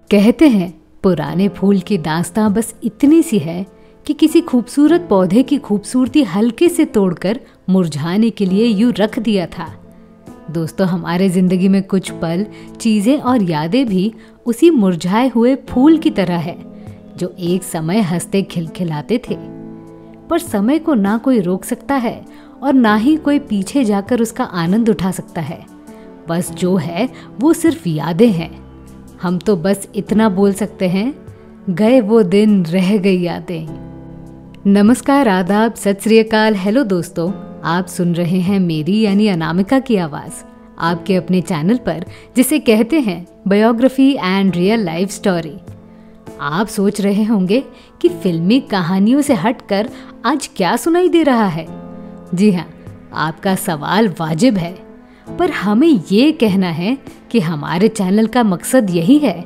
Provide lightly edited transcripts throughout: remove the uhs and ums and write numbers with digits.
कहते हैं पुराने फूल की दास्तां बस इतनी सी है कि किसी खूबसूरत पौधे की खूबसूरती हल्के से तोड़कर मुरझाने के लिए यूं रख दिया था। दोस्तों, हमारे जिंदगी में कुछ पल, चीजें और यादें भी उसी मुरझाए हुए फूल की तरह है जो एक समय हंसते खिलखिलाते थे। पर समय को ना कोई रोक सकता है और ना ही कोई पीछे जाकर उसका आनंद उठा सकता है। बस जो है वो सिर्फ यादें हैं। हम तो बस इतना बोल सकते हैं, गए वो दिन रह गई यादें। नमस्कार, आदाब, सत श्री अकाल, हेलो दोस्तों, आप सुन रहे हैं मेरी यानी अनामिका की आवाज आपके अपने चैनल पर, जिसे कहते हैं biography and real life story. आप सोच रहे होंगे कि फिल्मी कहानियों से हटकर आज क्या सुनाई दे रहा है। जी हाँ, आपका सवाल वाजिब है, पर हमें ये कहना है कि हमारे चैनल का मकसद यही है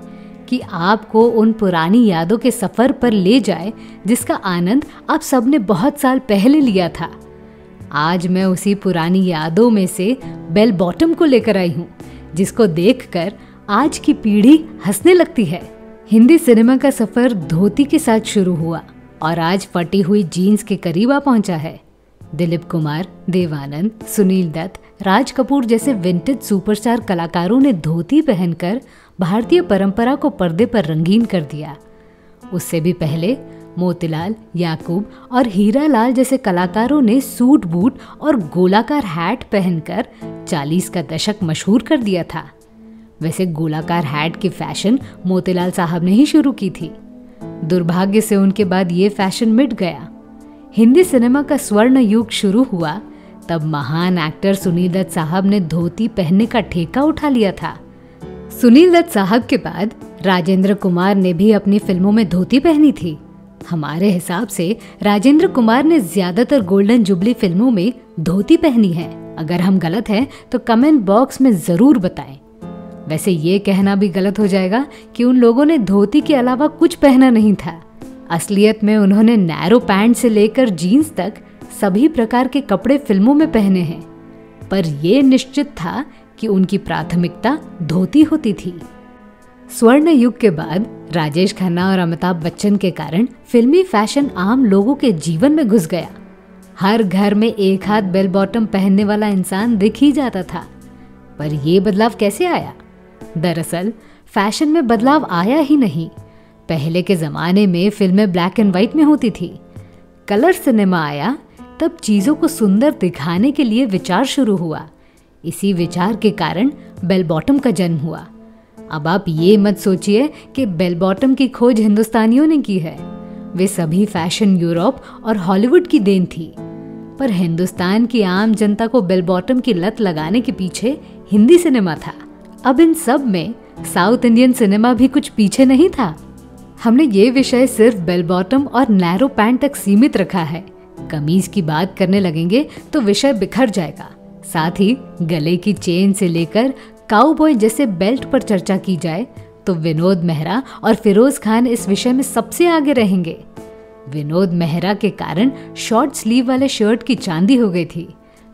कि आपको उन पुरानी यादों के सफर पर ले जाए जिसका आनंद आप सबने बहुत साल पहले लिया था। आज मैं उसी पुरानी यादों में से बेल बॉटम को लेकर आई हूँ, जिसको देखकर आज की पीढ़ी हंसने लगती है। हिंदी सिनेमा का सफर धोती के साथ शुरू हुआ और आज फटी हुई जीन्स के करीब आ पहुंचा है। दिलीप कुमार, देव आनंद, सुनील दत्त, राज कपूर जैसे विंटेज सुपरस्टार कलाकारों ने धोती पहनकर भारतीय परंपरा को पर्दे पर रंगीन कर दिया। उससे भी पहले मोतीलाल, याकूब और हीरा लाल जैसे कलाकारों ने सूट बूट और गोलाकार हैट पहनकर 40 का दशक मशहूर कर दिया था। वैसे गोलाकार हैट की फैशन मोतीलाल साहब ने ही शुरू की थी। दुर्भाग्य से उनके बाद ये फैशन मिट गया। हिंदी सिनेमा का स्वर्ण युग शुरू हुआ तब महान एक्टर सुनील दत्त साहब ने धोती पहनने का ठेका उठा लिया था। सुनील दत्त साहब के बाद राजेंद्र कुमार ने भी अपनी फिल्मों में धोती पहनी थी। हमारे हिसाब से राजेंद्र कुमार ने ज्यादातर गोल्डन जुबली फिल्मों में धोती पहनी है। अगर हम गलत हैं तो कमेंट बॉक्स में जरूर बताएं। वैसे ये कहना भी गलत हो जाएगा कि उन लोगों ने धोती के अलावा कुछ पहना नहीं था। असलियत में उन्होंने नैरो पैंट से लेकर जीन्स तक सभी प्रकार के कपड़े फिल्मों में पहने हैं, पर यह निश्चित था कि उनकी प्राथमिकता धोती होती थी। स्वर्ण युग के बाद राजेश खन्ना और अमिताभ बच्चन के कारण फिल्मी फैशन आम लोगों के जीवन में घुस गया। हर घर में एक हाथ बेल बॉटम पहनने वाला इंसान दिख ही जाता था। पर यह बदलाव कैसे आया? दरअसल फैशन में बदलाव आया ही नहीं। पहले के जमाने में फिल्में ब्लैक एंड व्हाइट में होती थी। कलर सिनेमा आया तब चीजों को सुंदर दिखाने के लिए विचार शुरू हुआ। इसी विचार के कारण बेल बॉटम का जन्म हुआ। अब आप ये मत सोचिए कि बेल बॉटम की खोज हिंदुस्तानियों ने की है। वे सभी फैशन यूरोप और हॉलीवुड की देन थी। पर हिंदुस्तान की आम जनता को बेल बॉटम की लत लगाने के पीछे हिंदी सिनेमा था। अब इन सब में साउथ इंडियन सिनेमा भी कुछ पीछे नहीं था। हमने ये विषय सिर्फ बेल बॉटम और नैरो पैंट तक सीमित रखा है। कमीज की बात करने लगेंगे तो विषय बिखर जाएगा। साथ ही गले की चेन से लेकर काउबॉय जैसे बेल्ट पर चर्चा की जाए तो विनोद मेहरा और फिरोज खान इस विषय में सबसे आगे रहेंगे। विनोद मेहरा के कारण शॉर्ट स्लीव वाले शर्ट की चांदी हो गई थी।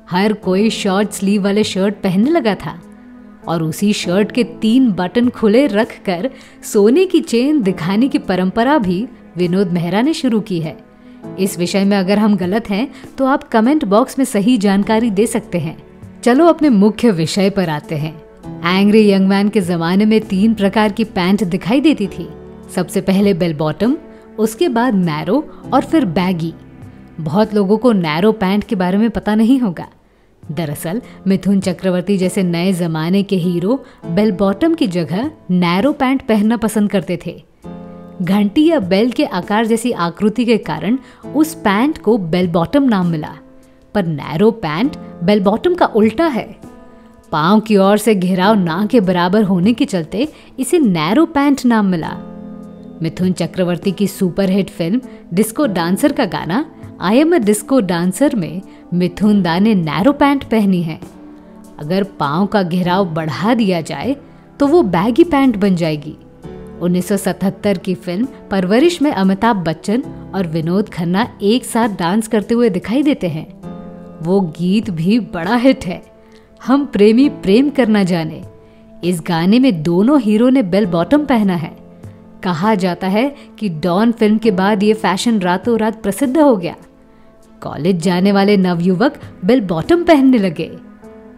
हर कोई शॉर्ट स्लीव वाले शर्ट पहनने लगा था और उसी शर्ट के 3 बटन खुले रखकर सोने की चेन दिखाने की परंपरा भी विनोद मेहरा ने शुरू की है। इस विषय में अगर हम गलत हैं तो आप कमेंट बॉक्स में सही जानकारी दे सकते हैं। चलो अपने मुख्य विषय पर आते हैं। एंग्री यंग मैन के जमाने में 3 प्रकार की पैंट दिखाई देती थी। सबसे पहले बेल बॉटम, उसके बाद नैरो और फिर बैगी। बहुत लोगों को नैरो पैंट के बारे में पता नहीं होगा। दरअसल मिथुन चक्रवर्ती जैसे नए जमाने के हीरो बेल बॉटम की जगह नैरो पैंट पहनना पसंद करते थे। घंटी या बेल के आकार जैसी आकृति के कारण उस पैंट को बेल बॉटम नाम मिला। पर नैरो पैंट बेल बॉटम का उल्टा है। पांव की ओर से घिराव ना के बराबर होने के चलते इसे नैरो पैंट नाम मिला। मिथुन चक्रवर्ती की सुपरहिट फिल्म डिस्को डांसर का गाना I am a disco dancer में मिथुन दा ने नैरो पैंट पहनी है। अगर पांव का घेराव बढ़ा दिया जाए तो वो बैगी पैंट बन जाएगी। 1977 की फिल्म परवरिश में अमिताभ बच्चन और विनोद खन्ना एक साथ डांस करते हुए दिखाई देते हैं। वो गीत भी बड़ा हिट है, हम प्रेमी प्रेम करना जाने। इस गाने में दोनों हीरो ने बेल बॉटम पहना है। कहा जाता है कि डॉन फिल्म के बाद ये फैशन रातों रात प्रसिद्ध हो गया। कॉलेज जाने वाले नवयुवक बेल बॉटम पहनने लगे।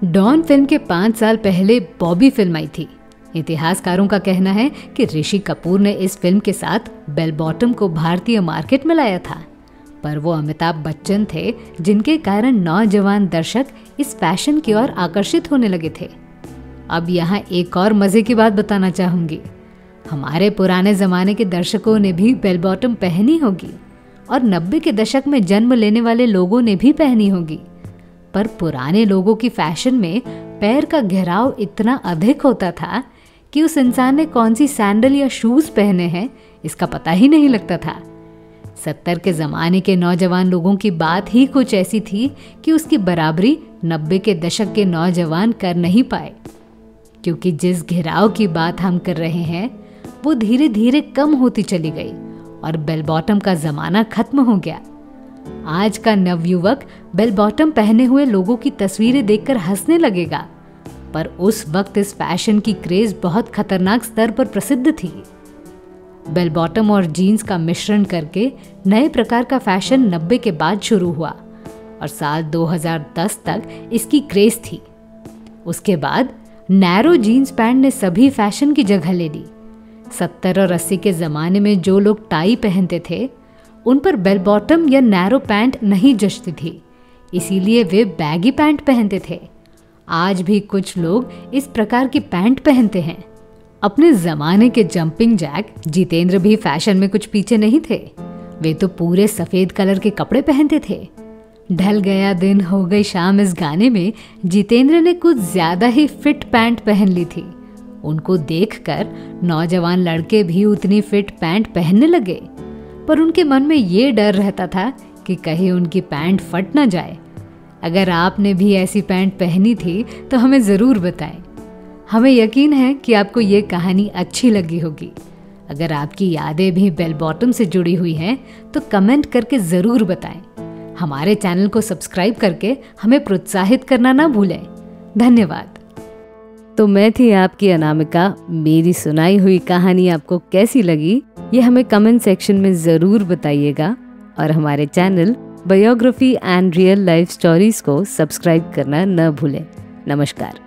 डॉन फिल्म के 5 साल पहले बॉबी फिल्म आई थी। इतिहासकारों का कहना है कि ऋषि कपूर ने इस फिल्म के साथ बेल बॉटम को भारतीय मार्केट में लाया था, पर वो अमिताभ बच्चन थे जिनके कारण नौजवान दर्शक इस फैशन की ओर आकर्षित होने लगे थे। अब यहाँ एक और मजे की बात बताना चाहूंगी। हमारे पुराने जमाने के दर्शकों ने भी बेल बॉटम पहनी होगी और 90 के दशक में जन्म लेने वाले लोगों ने भी पहनी होगी, पर पुराने लोगों की फैशन में पैर का घेराव इतना अधिक होता था कि उस इंसान ने कौन सी सैंडल या शूज पहने हैं इसका पता ही नहीं लगता था। 70 के ज़माने के नौजवान लोगों की बात ही कुछ ऐसी थी कि उसकी बराबरी 90 के दशक के नौजवान कर नहीं पाए, क्योंकि जिस घेराव की बात हम कर रहे हैं वो धीरे धीरे कम होती चली गई और बेल बॉटम का ज़माना खत्म हो गया। आज का नवयुवक बेल बॉटम पहने हुए लोगों की तस्वीरें देखकर हंसने लगेगा, पर उस वक्त इस फैशन की क्रेज बहुत खतरनाक स्तर पर प्रसिद्ध थी। बेल बॉटम और जीन्स का मिश्रण करके नए प्रकार का फैशन 90 के बाद शुरू हुआ और साल 2010 तक इसकी क्रेज थी। उसके बाद नैरो जीन्स पैंट ने सभी फैशन की जगह ले ली। 70 और 80 के ज़माने में जो लोग टाई पहनते थे उन पर बेल बॉटम या नैरो पैंट नहीं जचती थी, इसीलिए वे बैगी पैंट पहनते थे। आज भी कुछ लोग इस प्रकार की पैंट पहनते हैं। अपने ज़माने के जंपिंग जैक जितेंद्र भी फैशन में कुछ पीछे नहीं थे। वे तो पूरे सफ़ेद कलर के कपड़े पहनते थे। ढल गया दिन हो गई शाम इस गाने में जितेंद्र ने कुछ ज़्यादा ही फिट पैंट पहन ली थी। उनको देखकर नौजवान लड़के भी उतनी फिट पैंट पहनने लगे, पर उनके मन में ये डर रहता था कि कहीं उनकी पैंट फट ना जाए। अगर आपने भी ऐसी पैंट पहनी थी तो हमें ज़रूर बताएं। हमें यकीन है कि आपको ये कहानी अच्छी लगी होगी। अगर आपकी यादें भी बेल बॉटम से जुड़ी हुई हैं तो कमेंट करके ज़रूर बताएं। हमारे चैनल को सब्सक्राइब करके हमें प्रोत्साहित करना ना भूलें। धन्यवाद। तो मैं थी आपकी अनामिका। मेरी सुनाई हुई कहानी आपको कैसी लगी ये हमें कमेंट सेक्शन में ज़रूर बताइएगा और हमारे channel biography and real life stories को सब्सक्राइब करना न भूलें। नमस्कार।